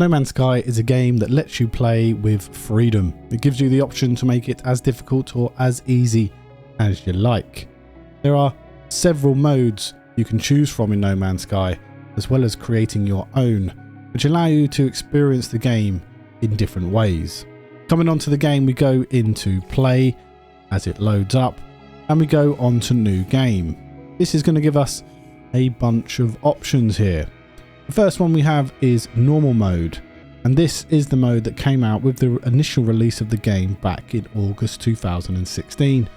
No Man's Sky is a game that lets you play with freedom. It gives you the option to make it as difficult or as easy as you like. There are several modes you can choose from in No Man's Sky, as well as creating your own, which allow you to experience the game in different ways. Coming onto the game, we go into play as it loads up, and we go on to new game. This is going to give us a bunch of options here. The first one we have is normal mode, and this is the mode that came out with the initial release of the game back in August 2016.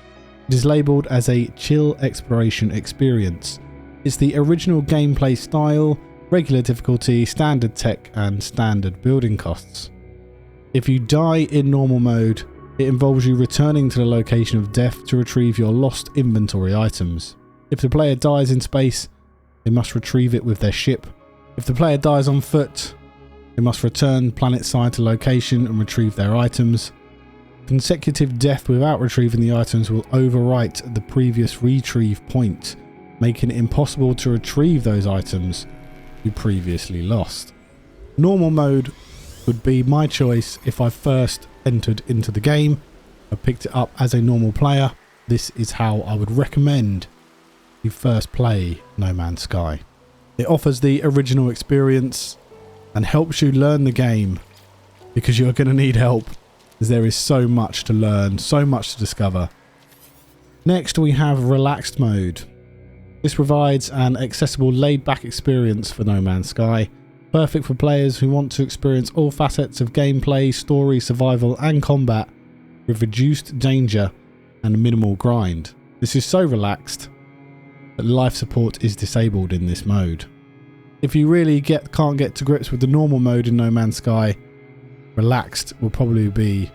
It is labelled as a chill exploration experience. It's the original gameplay style, regular difficulty, standard tech and standard building costs. If you die in normal mode, it involves you returning to the location of death to retrieve your lost inventory items. If the player dies in space, they must retrieve it with their ship. If the player dies on foot, they must return planet-side to location and retrieve their items. Consecutive death without retrieving the items will overwrite the previous retrieve point, making it impossible to retrieve those items you previously lost. Normal mode would be my choice if I first entered into the game. I picked it up as a normal player. This is how I would recommend you first play No Man's Sky. It offers the original experience and helps you learn the game, because you're going to need help, as there is so much to learn, so much to discover. Next we have relaxed mode. This provides an accessible laid-back experience for No Man's Sky, perfect for players who want to experience all facets of gameplay, story, survival and combat with reduced danger and minimal grind. This is so relaxed that life support is disabled in this mode. If you really can't get to grips with the normal mode in No Man's Sky, relaxed will probably be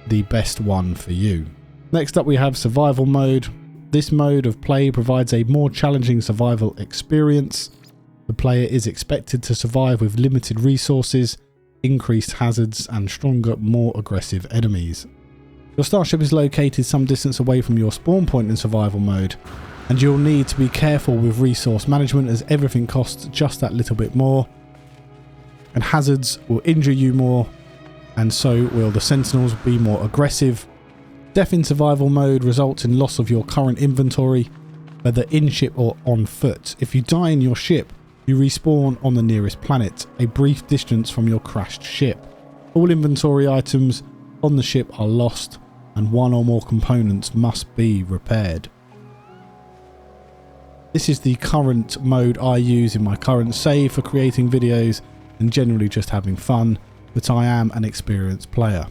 the best one for you. Next up we have survival mode. This mode of play provides a more challenging survival experience. The player is expected to survive with limited resources, increased hazards and stronger, more aggressive enemies. Your starship is located some distance away from your spawn point in survival mode, and you'll need to be careful with resource management, as everything costs just that little bit more, and hazards will injure you more, and so will the sentinels be more aggressive. Death in survival mode results in loss of your current inventory, whether in ship or on foot. If you die in your ship, you respawn on the nearest planet, a brief distance from your crashed ship. All inventory items on the ship are lost, and one or more components must be repaired. This is the current mode I use in my current save for creating videos and generally just having fun, but I am an experienced player.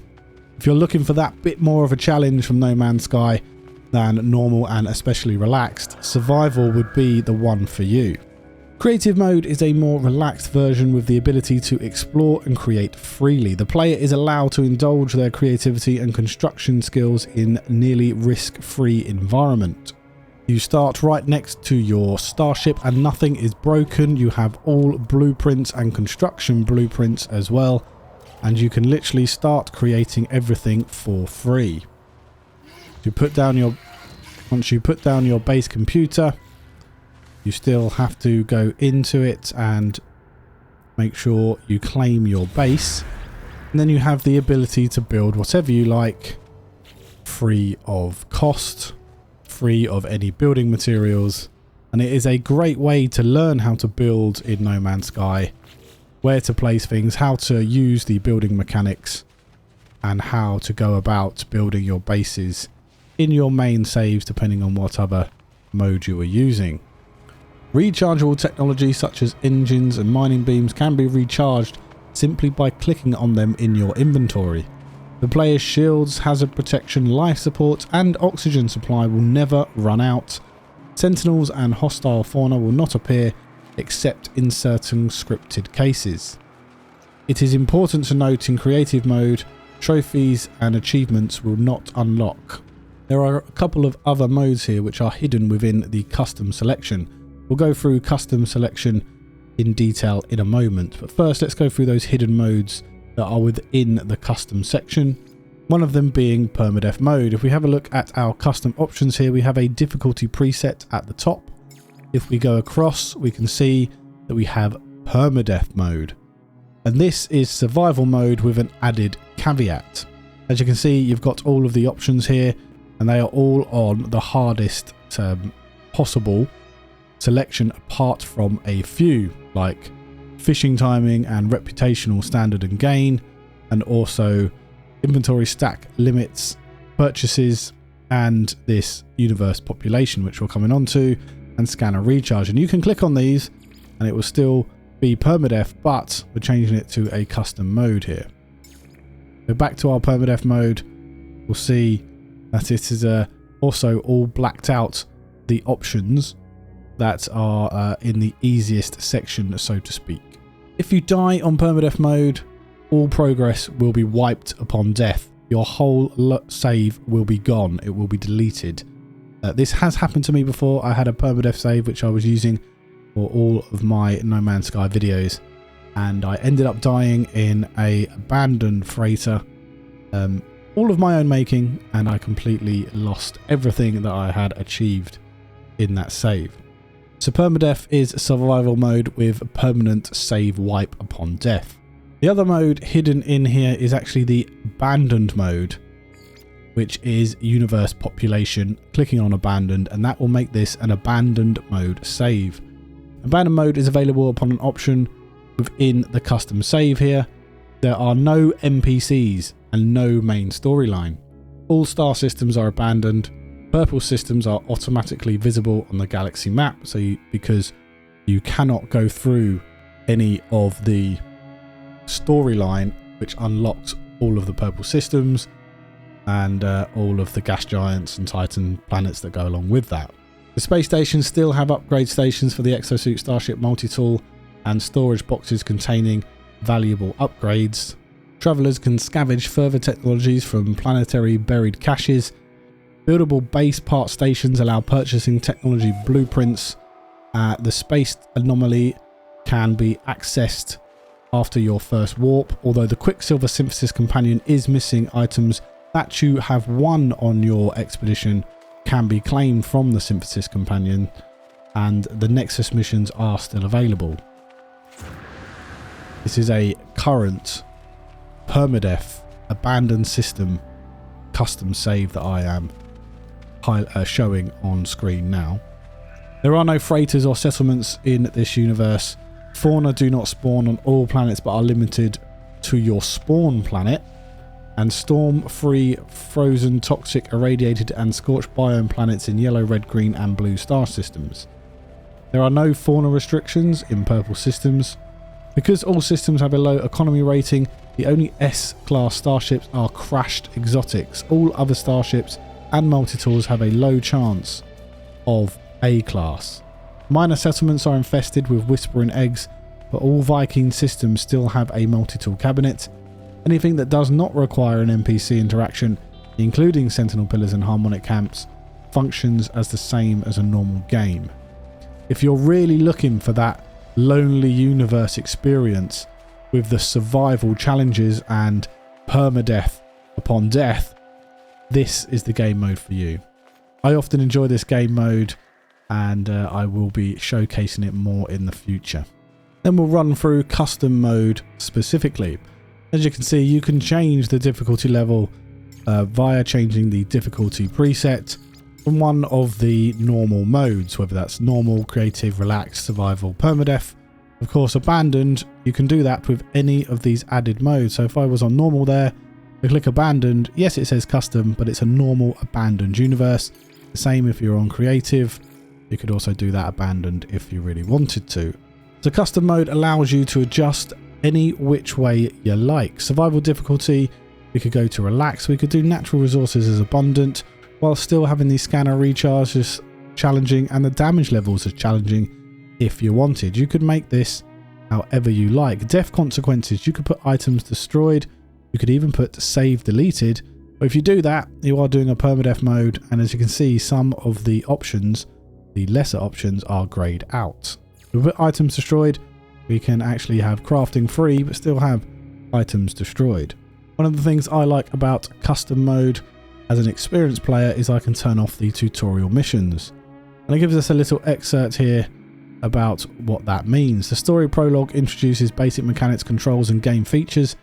If you're looking for that bit more of a challenge from No Man's Sky than normal and especially relaxed, survival would be the one for you. Creative mode is a more relaxed version with the ability to explore and create freely. The player is allowed to indulge their creativity and construction skills in nearly risk-free environment. You start right next to your starship and nothing is broken. You have all blueprints and construction blueprints as well, and you can literally start creating everything for free. Once you put down your base computer, you still have to go into it and make sure you claim your base, and then you have the ability to build whatever you like, free of cost, free of any building materials, and it is a great way to learn how to build in No Man's Sky, where to place things, how to use the building mechanics, and how to go about building your bases in your main saves depending on what other mode you are using. Rechargeable technology such as engines and mining beams can be recharged simply by clicking on them in your inventory. The player's shields, hazard protection, life support and oxygen supply will never run out. Sentinels and hostile fauna will not appear except in certain scripted cases. It is important to note in creative mode, trophies and achievements will not unlock. There are a couple of other modes here which are hidden within the custom selection. We'll go through custom selection in detail in a moment, but first let's go through those hidden modes that are within the custom section, one of them being Permadeath mode. If we have a look at our custom options here, we have a difficulty preset at the top. If we go across, we can see that we have Permadeath mode. And this is survival mode with an added caveat. As you can see, you've got all of the options here, and they are all on the hardest possible selection, apart from a few like fishing timing and reputational standard and gain, and also inventory stack limits, purchases, and this universe population, which we're coming on to, and scanner recharge. And you can click on these and it will still be permadeath, but we're changing it to a custom mode here. So back to our permadeath mode, we'll see that it is also all blacked out the options that are in the easiest section, so to speak. If you die on permadeath mode, all progress will be wiped upon death. Your whole save will be gone. It will be deleted. This has happened to me before. I had a permadeath save which I was using for all of my No Man's Sky videos, and I ended up dying in a abandoned freighter, all of my own making, and I completely lost everything that I had achieved in that save. So permadeath is survival mode with permanent save wipe upon death. The other mode hidden in here is actually the abandoned mode, which is universe population. Clicking on abandoned, and that will make this an abandoned mode save. Abandoned mode is available upon an option within the custom save here. There are no NPCs and no main storyline. All star systems are abandoned. Purple systems are automatically visible on the galaxy map, because you cannot go through any of the storyline which unlocked all of the purple systems and all of the gas giants and titan planets that go along with that. The space stations still have upgrade stations for the exosuit starship multi-tool and storage boxes containing valuable upgrades. Travelers can scavenge further technologies from planetary buried caches. Buildable base part stations allow purchasing technology blueprints. The space anomaly can be accessed after your first warp, although the Quicksilver Synthesis Companion is missing. Items that you have won on your expedition can be claimed from the Synthesis Companion, and the Nexus missions are still available. This is a current permadeath abandoned system custom save that I am showing on screen now. There are no freighters or settlements in this universe. Fauna do not spawn on all planets but are limited to your spawn planet, and storm-free, frozen, toxic, irradiated and scorched biome planets in yellow, red, green and blue star systems. There are no fauna restrictions in purple systems. Because all systems have a low economy rating, the only S-class starships are crashed exotics. All other starships and multi-tools have a low chance of A-class. Minor settlements are infested with whispering eggs, but all Viking systems still have a multi-tool cabinet. Anything that does not require an NPC interaction, including sentinel pillars and harmonic camps, functions as the same as a normal game. If you're really looking for that lonely universe experience with the survival challenges and permadeath upon death, this is the game mode for you. I often enjoy this game mode, and I will be showcasing it more in the future. Then we'll run through custom mode specifically. As you can see, you can change the difficulty level via changing the difficulty preset from one of the normal modes, whether that's normal, creative, relaxed, survival, permadeath. Of course, abandoned, you can do that with any of these added modes. So if I was on normal there, I click abandoned, yes it says custom, but it's a normal abandoned universe. The same if you're on creative, you could also do that abandoned if you really wanted to. So custom mode allows you to adjust any which way you like. Survival difficulty, we could go to relax, we could do natural resources as abundant, while still having the scanner recharges challenging and the damage levels as challenging if you wanted. You could make this however you like. Death consequences, you could put items destroyed, you could even put save deleted, but if you do that, you are doing a permadeath mode, and as you can see, some of the options, the lesser options, are greyed out. If we put items destroyed, we can actually have crafting free, but still have items destroyed. One of the things I like about custom mode as an experienced player is I can turn off the tutorial missions. And it gives us a little excerpt here about what that means. The story prologue introduces basic mechanics, controls and game features.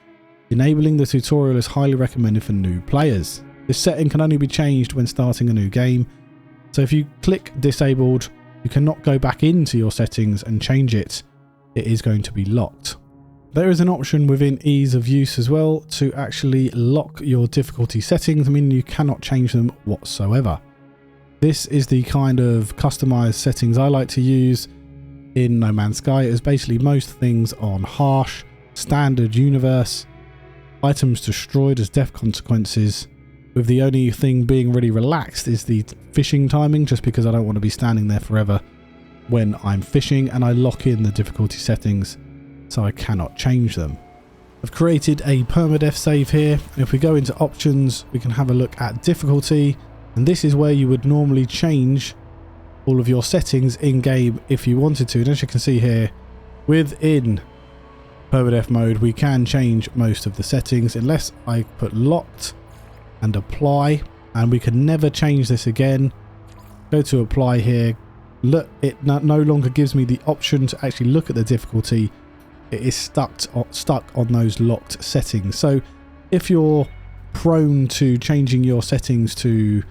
Enabling the tutorial is highly recommended for new players. This setting can only be changed when starting a new game, so if you click disabled, you cannot go back into your settings and change it. It is going to be locked. There is an option within ease of use as well to actually lock your difficulty settings, meaning you cannot change them whatsoever. This is the kind of customized settings I like to use in No Man's Sky. It is basically most things on harsh, standard universe, items destroyed as death consequences, with the only thing being really relaxed is the fishing timing, just because I don't want to be standing there forever when I'm fishing, and I lock in the difficulty settings so I cannot change them. I've created a permadeath save here, and if we go into options we can have a look at difficulty, and this is where you would normally change all of your settings in game if you wanted to. And as you can see here, within permadeath mode we can change most of the settings unless I put locked and apply, and we can never change this again. Go to apply here. Look, it no longer gives me the option to actually look at the difficulty. It is stuck on those locked settings. So if you're prone to changing your settings to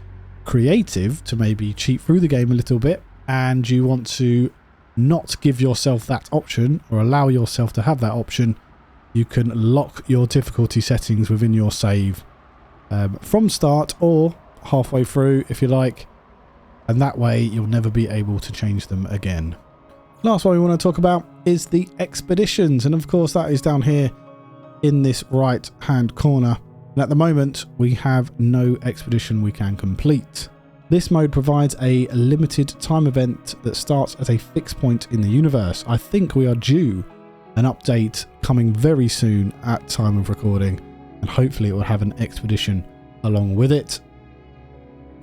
creative to maybe cheat through the game a little bit, and you want to not give yourself that option or allow yourself to have that option, you can lock your difficulty settings within your save from start or halfway through if you like, and that way you'll never be able to change them again. Last one we want to talk about is the expeditions, and of course that is down here in this right hand corner, and at the moment we have no expedition we can complete. This mode provides a limited time event that starts at a fixed point in the universe. I think we are due an update coming very soon at time of recording, and hopefully it will have an expedition along with it.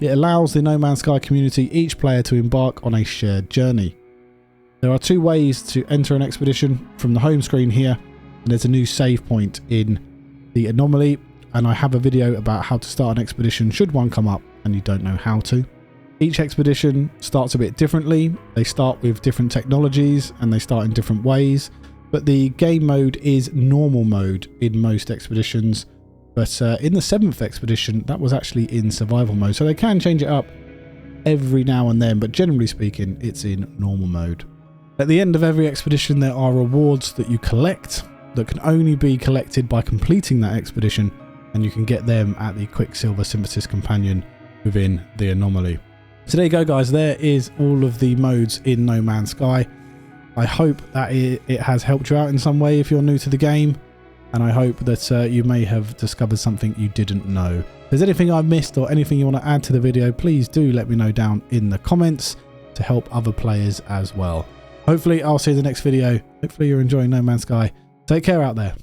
It allows the No Man's Sky community, each player, to embark on a shared journey. There are two ways to enter an expedition from the home screen here, and there's a new save point in the anomaly, and I have a video about how to start an expedition should one come up and you don't know how to. Each expedition starts a bit differently. They start with different technologies and they start in different ways, but the game mode is normal mode in most expeditions, but in the 7th expedition that was actually in survival mode, so they can change it up every now and then, but generally speaking it's in normal mode. At the end of every expedition there are rewards that you collect that can only be collected by completing that expedition, and you can get them at the Quicksilver Synthesis Companion within the anomaly. So there you go guys, there is all of the modes in No Man's Sky. I hope that it has helped you out in some way if you're new to the game, and I hope that you may have discovered something you didn't know. If there's anything I missed or anything you want to add to the video, please do let me know down in the comments to help other players as well. Hopefully I'll see you in the next video. Hopefully you're enjoying No Man's Sky. Take care out there.